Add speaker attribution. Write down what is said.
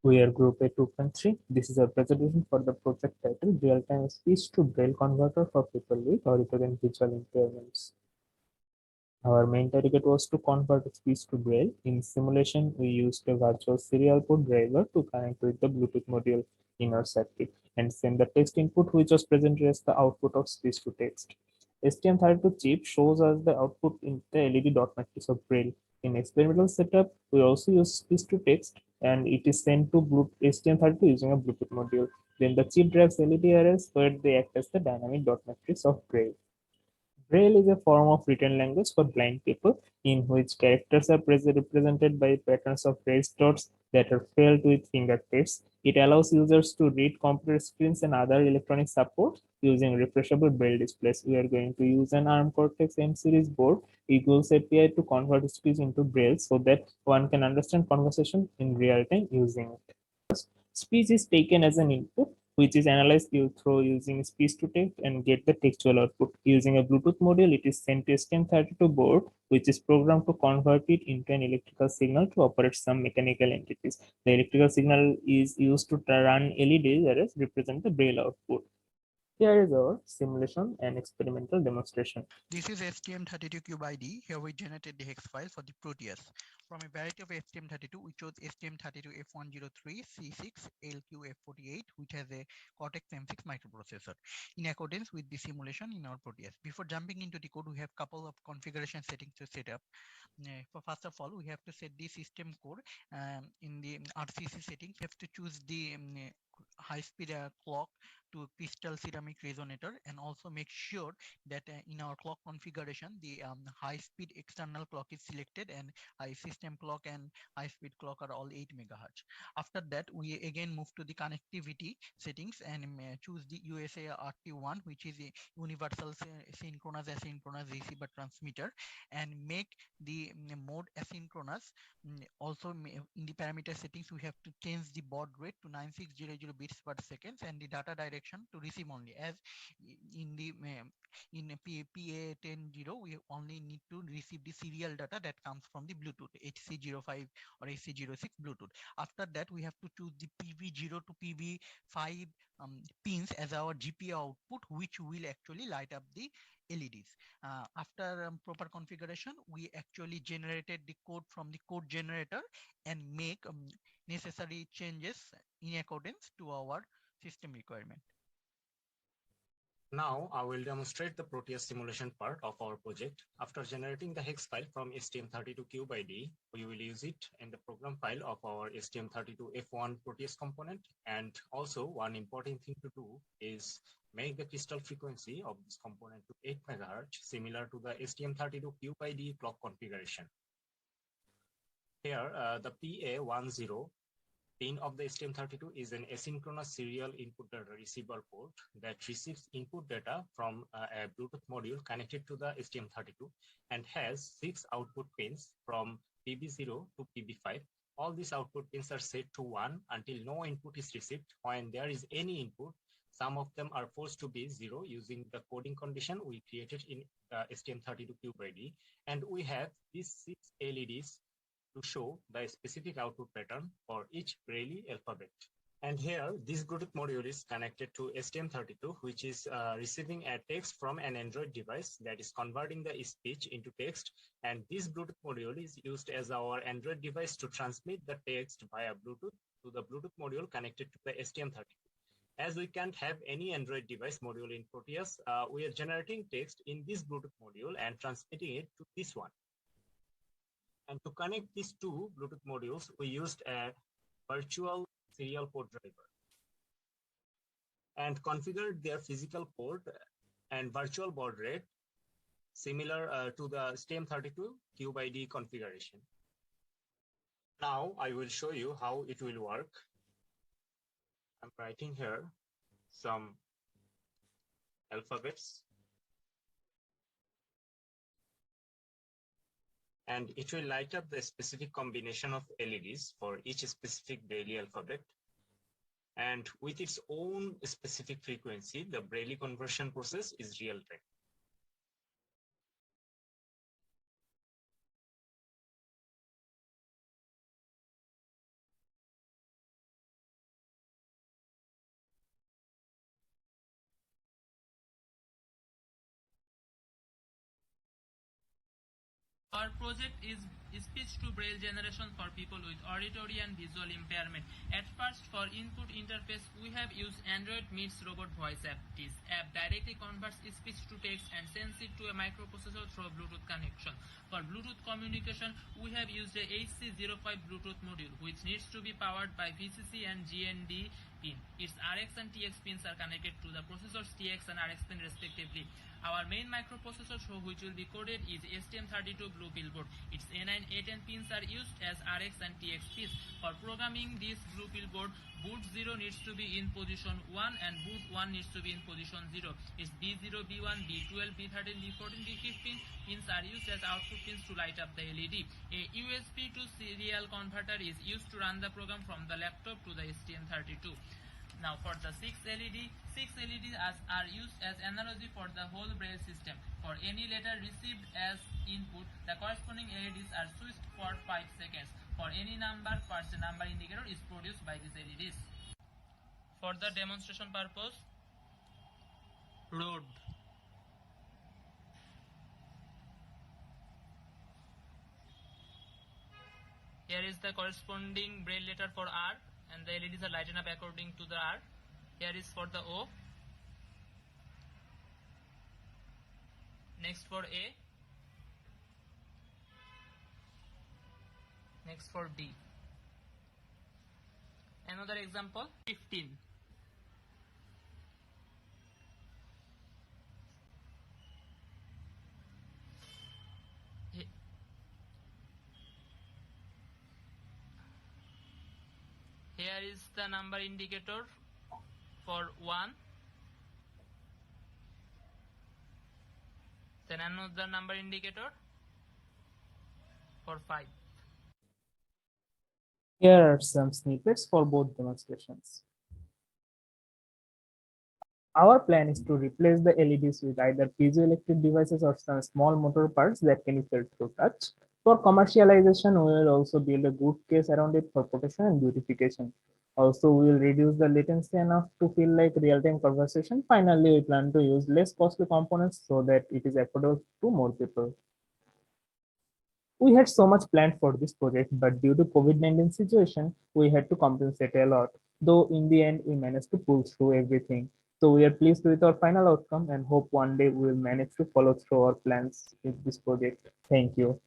Speaker 1: We are Group A 2.3. This is a presentation for the project titled Real-Time Speech to Braille Converter for People with Auditory and Visual Impairments. Our main target was to convert speech to Braille. In simulation, we used a virtual serial port driver to connect with the Bluetooth module in our circuit and send the text input, which was presented as the output of speech to text. STM32 chip shows us the output in the LED dot matrix of Braille. In experimental setup, we also use speech to text and it is sent to STM32 using a Bluetooth module. Then the chip drives LED arrays where they act as the dynamic dot matrix of Braille. Braille is a form of written language for blind people in which characters are represented by patterns of raised dots that are filled with fingertips. It allows users to read computer screens and other electronic support using refreshable Braille displays. We are going to use an ARM Cortex M series board equals API to convert speech into Braille so that one can understand conversation in real time using it. Speech is taken as an input, which is analyzed through using speech to text and get the textual output. Using a Bluetooth module, it is sent to STM32 board, which is programmed to convert it into an electrical signal to operate some mechanical entities. The electrical signal is used to run LEDs that represent the Braille output. Here is our simulation and experimental demonstration.
Speaker 2: This is STM32Cube ID. Here we generated the hex file for the Proteus. From a variety of STM32, we chose STM32F103C6LQF48, which has a Cortex M6 microprocessor, in accordance with the simulation in our Proteus. Before jumping into the code, we have a couple of configuration settings to set up. For first of all, we have to set the system code. In the RCC settings, we have to choose the high-speed clock to crystal ceramic resonator, and also make sure that in our clock configuration the high speed external clock is selected, and high system clock and high speed clock are all 8 megahertz. After that, we again move to the connectivity settings and choose the USA RT1, which is a universal synchronous asynchronous receiver transmitter, and make the mode asynchronous. Also in the parameter settings, we have to change the baud rate to 9600 bits per second and the data direction to receive only, as in the in PA100 we only need to receive the serial data that comes from the Bluetooth HC05 or HC06 Bluetooth. After that, we have to choose the PV0 to PV5 pins as our GPIO output, which will actually light up the LEDs. After proper configuration, we actually generated the code from the code generator and make necessary changes in accordance to our system requirement.
Speaker 3: Now I will demonstrate the Proteus simulation part of our project. After generating the hex file from STM32Cube ID, we will use it in the program file of our STM32F1 Proteus component. And also one important thing to do is make the crystal frequency of this component to 8 MHz, similar to the STM32Cube ID clock configuration. Here, the PA10 pin of the STM32 is an asynchronous serial input data receiver port that receives input data from a Bluetooth module connected to the STM32 and has 6 output pins from PB0 to PB5. All these output pins are set to 1 until no input is received. When there is any input, some of them are forced to be 0 using the coding condition we created in STM32Cube ID. And we have these 6 LEDs to show the specific output pattern for each Braille alphabet. And here, this Bluetooth module is connected to STM32, which is receiving a text from an Android device that is converting the speech into text. And this Bluetooth module is used as our Android device to transmit the text via Bluetooth to the Bluetooth module connected to the STM32. As we can't have any Android device module in Proteus, we are generating text in this Bluetooth module and transmitting it to this one. And to connect these two Bluetooth modules, we used a virtual serial port driver and configured their physical port and virtual baud rate similar to the STM32 Cube ID configuration. Now I will show you how it will work. I'm writing here some alphabets, and it will light up the specific combination of LEDs for each specific Braille alphabet. And with its own specific frequency, the Braille conversion process is real time.
Speaker 4: Our project is speech to braille generation for people with auditory and visual impairment. At first, for input interface, we have used Android Meets Robot Voice app. This app directly converts speech to text and sends it to a microprocessor through Bluetooth connection. For Bluetooth communication, we have used a HC05 Bluetooth module, which needs to be powered by VCC and GND pin. Its RX and TX pins are connected to the processor's TX and RX pin respectively. Our main microprocessor which will be coded is STM32 Blue Billboard. Its A9, A10 pins are used as RX and TX pins. For programming this Blue Billboard, boot 0 needs to be in position 1 and boot 1 needs to be in position 0. Its B0, B1, B12, B13, B14, B15 pins are used as output pins to light up the LED. A USB to serial converter is used to run the program from the laptop to the STM32. Now for the 6 LEDs are used as analogy for the whole braille system. For any letter received as input, the corresponding LEDs are switched for 5 seconds. For any number, first number indicator is produced by these LEDs. For the demonstration purpose, road. Here is the corresponding braille letter for R, and the LEDs are lighted up according to the R. Here is for the O. Next for A. Next for D. Another example, 15. Here is the number indicator for 1. Then another number indicator for 5.
Speaker 1: Here are some snippets for both demonstrations. Our plan is to replace the LEDs with either piezoelectric devices or some small motor parts that can be felt through touch. For commercialization, we will also build a good case around it for protection and beautification. Also, we will reduce the latency enough to feel like real-time conversation. Finally, we plan to use less costly components so that it is affordable to more people. We had so much planned for this project, but due to COVID-19 situation, we had to compensate a lot. Though in the end, we managed to pull through everything. So we are pleased with our final outcome and hope one day we will manage to follow through our plans with this project. Thank you.